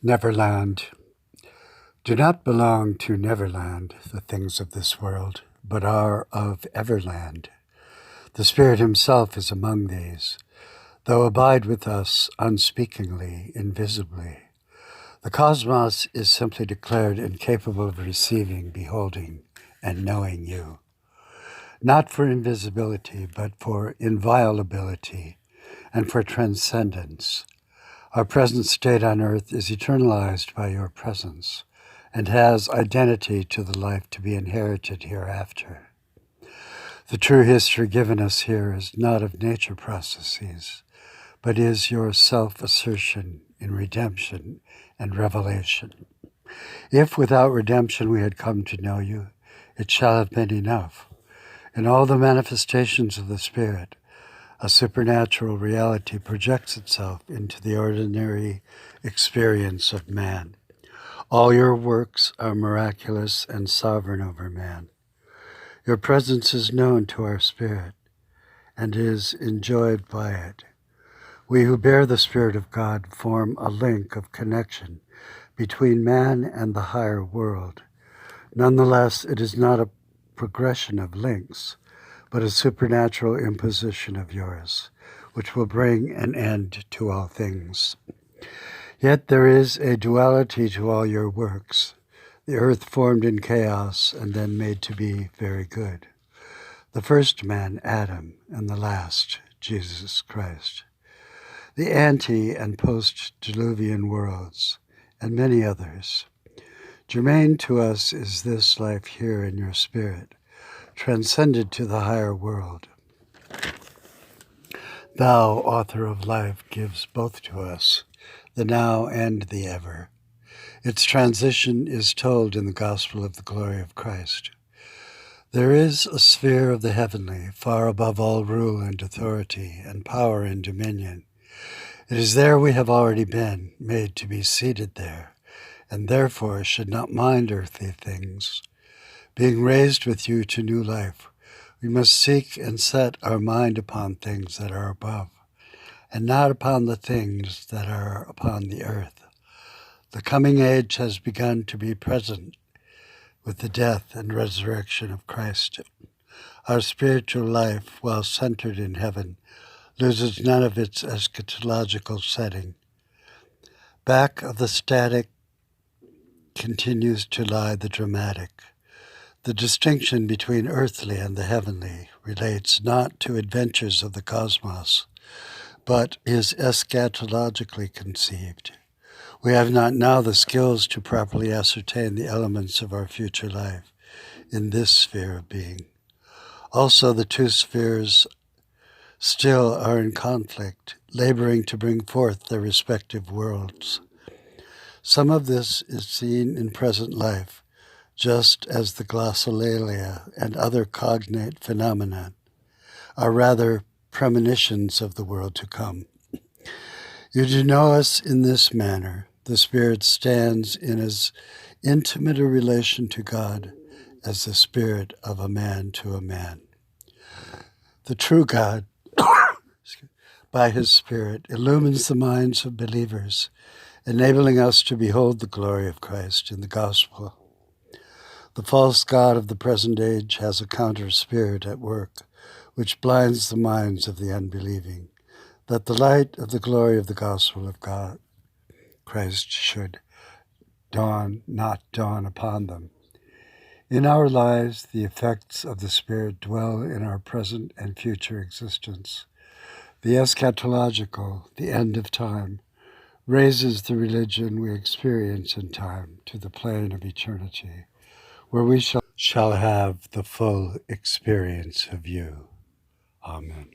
Neverland. Do not belong to Neverland, the things of this world, but are of Everland. The Spirit himself is among these, though abide with us unspeakingly, invisibly. The cosmos is simply declared incapable of receiving, beholding, and knowing you. Not for invisibility, but for inviolability and for transcendence. Our present state on earth is eternalized by your presence and has identity to the life to be inherited hereafter. The true history given us here is not of nature processes, but is your self-assertion in redemption and revelation. If without redemption we had come to know you, it shall have been enough. In all the manifestations of the Spirit, a supernatural reality projects itself into the ordinary experience of man. All your works are miraculous and sovereign over man. Your presence is known to our spirit and is enjoyed by it. We who bear the Spirit of God form a link of connection between man and the higher world. Nonetheless, it is not a progression of links, but a supernatural imposition of yours, which will bring an end to all things. Yet there is a duality to all your works, the earth formed in chaos and then made to be very good. The first man, Adam, and the last, Jesus Christ. The ante and post-diluvian worlds, and many others. Germane to us is this life here in your spirit, transcended to the higher world. Thou, author of life, gives both to us, the now and the ever. Its transition is told in the gospel of the glory of Christ. There is a sphere of the heavenly, far above all rule and authority and power and dominion. It is there we have already been, made to be seated there, and therefore should not mind earthly things. Being raised with you to new life, we must seek and set our mind upon things that are above, and not upon the things that are upon the earth. The coming age has begun to be present with the death and resurrection of Christ. Our spiritual life, while centered in heaven, loses none of its eschatological setting. Back of the static continues to lie the dramatic. The distinction between earthly and the heavenly relates not to adventures of the cosmos, but is eschatologically conceived. We have not now the skills to properly ascertain the elements of our future life in this sphere of being. Also, the two spheres still are in conflict, laboring to bring forth their respective worlds. Some of this is seen in present life, just as the glossolalia and other cognate phenomena are rather premonitions of the world to come. You do know us in this manner. The Spirit stands in as intimate a relation to God as the spirit of a man to a man. The true God, by his Spirit, illumines the minds of believers, enabling us to behold the glory of Christ in the gospel. The false god of the present age has a counter spirit at work, which blinds the minds of the unbelieving, that the light of the glory of the gospel of God, Christ, should not dawn upon them. In our lives, the effects of the Spirit dwell in our present and future existence. The eschatological, the end of time, raises the religion we experience in time to the plane of eternity, where we shall have the full experience of you. Amen.